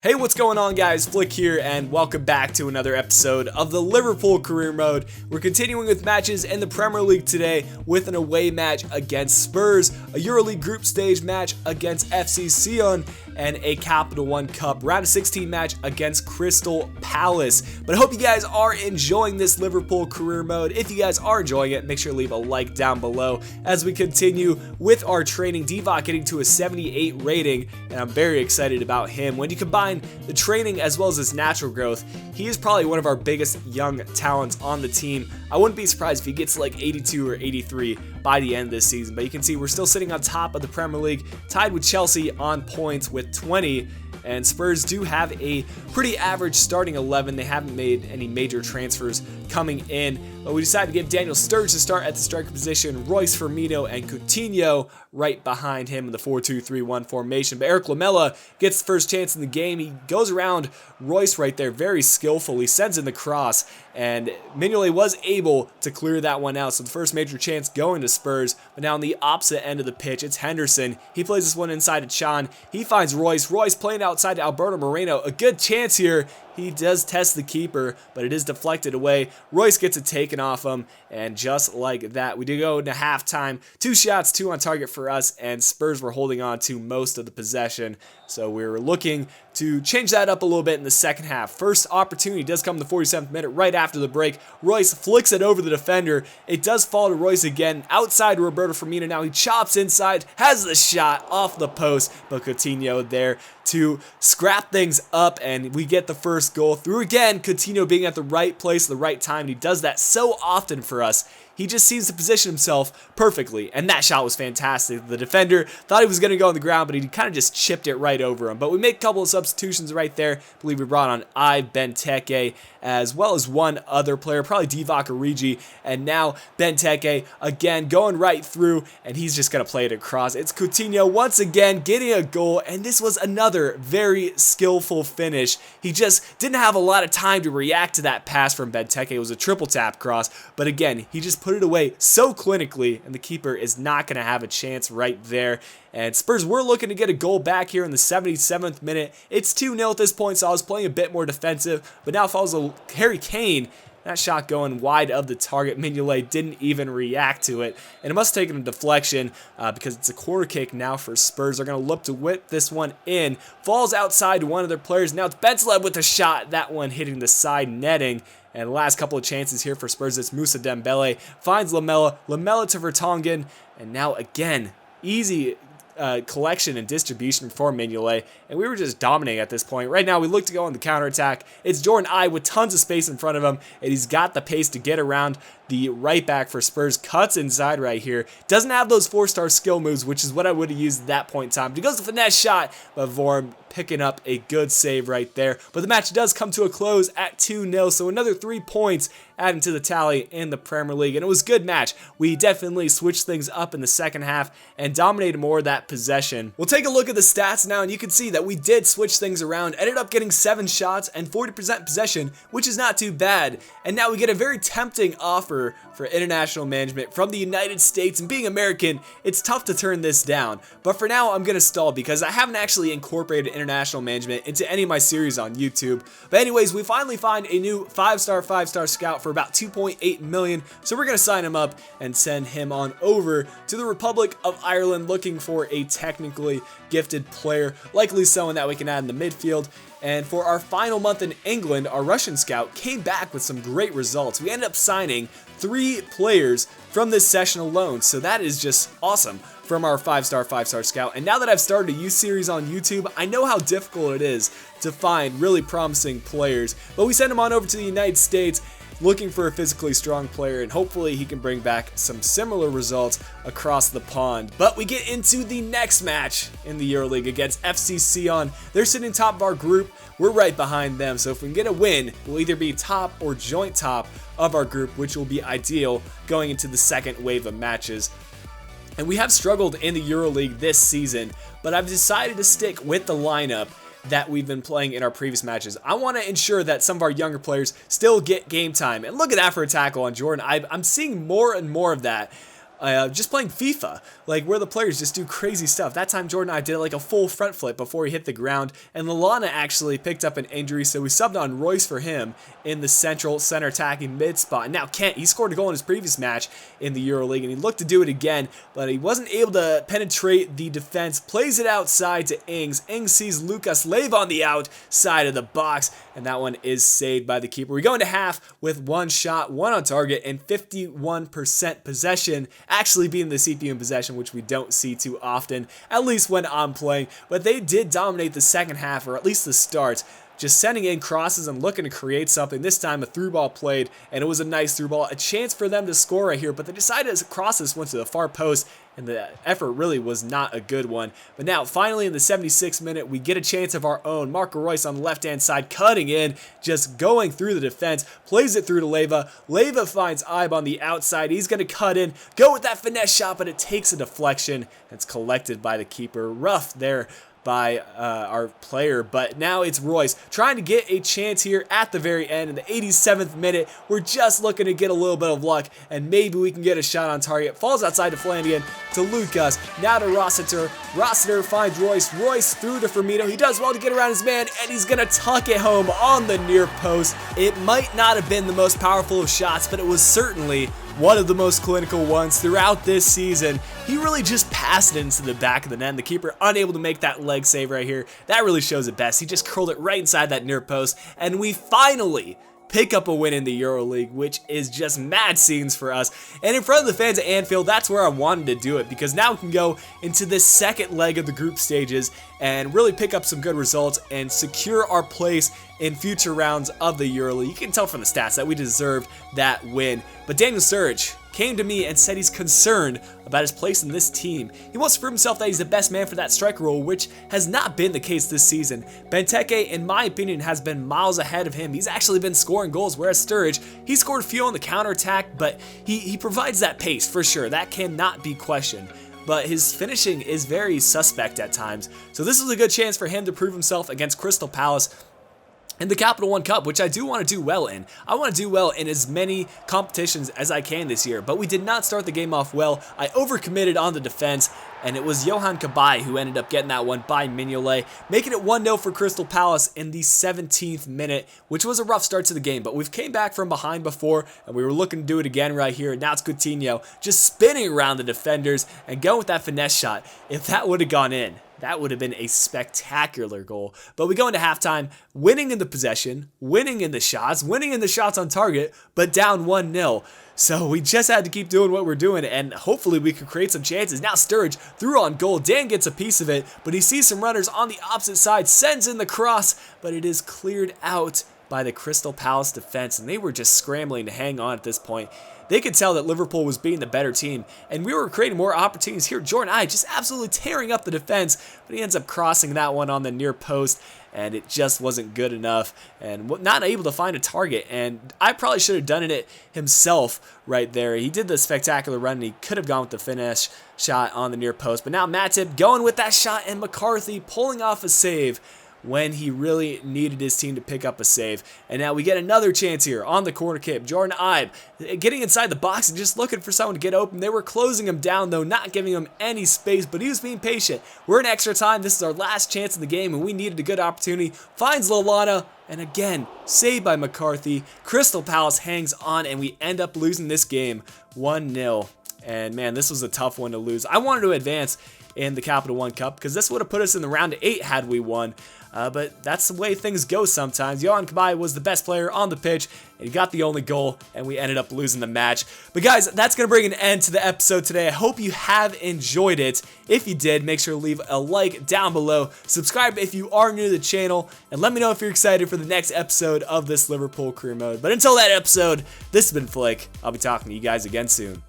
Hey, what's going on, guys? Flick here, and welcome back to another episode of the Liverpool Career Mode. We're continuing with matches in the Premier League today with an away match against Spurs, a EuroLeague group stage match against FC Sion, and a Capital One Cup round of 16 match against Crystal Palace. But I hope you guys are enjoying this Liverpool Career Mode. If you guys are enjoying it, make sure to leave a like down below as we continue with our training. Divock getting to a 78 rating, and I'm very excited about him. When you combine the training as well as his natural growth, he is probably one of our biggest young talents on the team. I wouldn't be surprised if he gets like 82 or 83 by the end of this season, but you can see we're still sitting on top of the Premier League, tied with Chelsea on points with 20. And Spurs do have a pretty average starting 11. They haven't made any major transfers coming in, but we decided to give Daniel Sturridge to start at the striker position, Royce, Firmino, and Coutinho right behind him in the 4-2-3-1 formation. But Eric Lamela gets the first chance in the game. He goes around Royce right there very skillfully, sends in the cross, and Mignolet was able to clear that one out. So the first major chance going to Spurs. But now on the opposite end of the pitch, it's Henderson. He plays this one inside to Chan. He finds Royce. Royce playing outside to Alberto Moreno. A good chance here. He does test the keeper, but it is deflected away. Royce gets it taken off him, and just like that, we do go into halftime. 2 shots, 2 on target for us, and Spurs were holding on to most of the possession. So we were looking to change that up a little bit in the second half. First opportunity does come in the 47th minute, right after the break. Royce flicks it over the defender. It does fall to Royce again, outside Roberto Firmino. Now he chops inside, has the shot off the post, but Coutinho there to scrap things up, and we get the first goal through again. Coutinho being at the right place at the right time, and he does that so often for us. He just seems to position himself perfectly, and that shot was fantastic. The defender thought he was going to go on the ground, but he kind of just chipped it right over him. But we make a couple of substitutions right there. I believe we brought on Benteke, as well as one other player, probably Divock Origi, and now Benteke again going right through, and he's just going to play it across. It's Coutinho once again getting a goal, and this was another very skillful finish. He just didn't have a lot of time to react to that pass from Benteke. It was a triple tap cross, but again, he just put it away so clinically, and the keeper is not going to have a chance right there. And Spurs were looking to get a goal back here in the 77th minute. It's 2-0 at this point, so I was playing a bit more defensive, but now follows a Harry Kane. That shot going wide of the target. Mignolet didn't even react to it, and it must have taken a deflection because it's a corner kick now for Spurs. They're going to look to whip this one in. Falls outside to one of their players. Now it's Bentaleb with a shot. That one hitting the side netting. And the last couple of chances here for Spurs, it's Moussa Dembele. Finds Lamela. Lamela to Vertonghen. And now again, easy collection and distribution for Mignolet, and we were just dominating at this point. Right now, we look to go on the counterattack. It's Jordan Ibe with tons of space in front of him, and he's got the pace to get around the right back for Spurs. Cuts inside right here. Doesn't have those 4-star skill moves, which is what I would have used at that point in time. He goes to finesse shot, but Vorm picking up a good save right there. But the match does come to a close at 2-0, so another 3 points adding to the tally in the Premier League, and it was a good match. We definitely switched things up in the second half and dominated more of that possession. We'll take a look at the stats now, and you can see that we did switch things around. Ended up getting 7 shots and 40% possession, which is not too bad. And now we get a very tempting offer for international management from the United States, and being American, it's tough to turn this down. But for now, I'm going to stall because I haven't actually incorporated international management into any of my series on YouTube. But anyways, we finally find a new 5-star scout for about 2.8 million, so we're going to sign him up and send him on over to the Republic of Ireland, looking for a technically gifted player, likely someone that we can add in the midfield. And for our final month in England, our Russian scout came back with some great results. We ended up signing 3 players from this session alone, so that is just awesome from our 5-star scout. And now that I've started a youth series on YouTube, I know how difficult it is to find really promising players, but we sent him on over to the United States looking for a physically strong player, and hopefully he can bring back some similar results across the pond. But we get into the next match in the EuroLeague against FC Sion. They're sitting top of our group. We're right behind them, so if we can get a win, we'll either be top or joint top of our group, which will be ideal going into the second wave of matches. And we have struggled in the EuroLeague this season, but I've decided to stick with the lineup that we've been playing in our previous matches. I want to ensure that some of our younger players still get game time. And look at that for a tackle on Jordan Ibe. I'm seeing more and more of that. just playing FIFA, like where the players just do crazy stuff. That time Jordan and I did like a full front flip before he hit the ground, and Lallana actually picked up an injury, so we subbed on Royce for him in the center attacking mid spot. And now Kent, he scored a goal in his previous match in the EuroLeague, and he looked to do it again, but he wasn't able to penetrate the defense. Plays it outside to Ings. Ings sees Lucas Leiva on the outside of the box, and that one is saved by the keeper. We go into half with one shot, one on target, and 51% possession, actually being the CPU in possession, which we don't see too often, at least when I'm playing. But they did dominate the second half, or at least the start, just sending in crosses and looking to create something. This time a through ball played, and it was a nice through ball, a chance for them to score right here, but they decided as crosses went to the far post, and the effort really was not a good one. But now finally in the 76th minute, we get a chance of our own. Marco Royce on the left hand side cutting in, just going through the defense, plays it through to Leiva. Leiva finds Ibe on the outside. He's going to cut in, go with that finesse shot, but it takes a deflection. It's collected by the keeper. Rough there by our player, but now it's Royce trying to get a chance here at the very end in the 87th minute. We're just looking to get a little bit of luck, and maybe we can get a shot on target. Falls outside to Flanagan, to Lucas, now to Rossiter. Rossiter finds Royce. Royce through to Firmino. He does well to get around his man, and he's gonna tuck it home on the near post. It might not have been the most powerful of shots, but it was certainly one of the most clinical ones throughout this season. He really just passed it into the back of the net, and the keeper unable to make that leg save right here. That really shows it best. He just curled it right inside that near post, and we finally pick up a win in the EuroLeague, which is just mad scenes for us. And in front of the fans at Anfield, that's where I wanted to do it, because now we can go into this second leg of the group stages and really pick up some good results and secure our place in future rounds of the EuroLeague. You can tell from the stats that we deserved that win. But Daniel Sturridge came to me and said he's concerned about his place in this team. He wants to prove himself that he's the best man for that striker role, which has not been the case this season. Benteke, in my opinion, has been miles ahead of him. He's actually been scoring goals, whereas Sturridge, he scored a few on the counterattack, but he provides that pace for sure. That cannot be questioned. But his finishing is very suspect at times. So this is a good chance for him to prove himself against Crystal Palace in the Capital One Cup, which I do want to do well in. I want to do well in as many competitions as I can this year, but we did not start the game off well. I overcommitted on the defense, and it was Johan Cabaye who ended up getting that one by Mignolet, making it 1-0 for Crystal Palace in the 17th minute, which was a rough start to the game, but we've came back from behind before, and we were looking to do it again right here. Now it's Coutinho just spinning around the defenders and going with that finesse shot. If that would have gone in, that would have been a spectacular goal. But we go into halftime, winning in the possession, winning in the shots on target, but down 1-0. So we just had to keep doing what we're doing, and hopefully we could create some chances. Now Sturridge threw on goal. Dan gets a piece of it, but he sees some runners on the opposite side, sends in the cross, but it is cleared out by the Crystal Palace defense, and they were just scrambling to hang on at this point. They could tell that Liverpool was being the better team, and we were creating more opportunities here. Jordan I just absolutely tearing up the defense, but he ends up crossing that one on the near post, and it just wasn't good enough, and not able to find a target. And I probably should have done it himself right there. He did the spectacular run, and he could have gone with the finish shot on the near post. But now Matip going with that shot, and McCarthy pulling off a save when he really needed his team to pick up a save. And now we get another chance here on the corner kick. Jordan Ibe getting inside the box and just looking for someone to get open. They were closing him down though, not giving him any space, but he was being patient. We're in extra time. This is our last chance in the game, and we needed a good opportunity. Finds Lallana, and again, saved by McCarthy. Crystal Palace hangs on, and we end up losing this game 1-0. And man, this was a tough one to lose. I wanted to advance in the Capital One Cup because this would have put us in the round of 8 had we won. But that's the way things go sometimes. Johan Cabaye was the best player on the pitch, and he got the only goal, and we ended up losing the match. But guys, that's going to bring an end to the episode today. I hope you have enjoyed it. If you did, make sure to leave a like down below. Subscribe if you are new to the channel, and let me know if you're excited for the next episode of this Liverpool Career Mode. But until that episode, this has been Flick. I'll be talking to you guys again soon.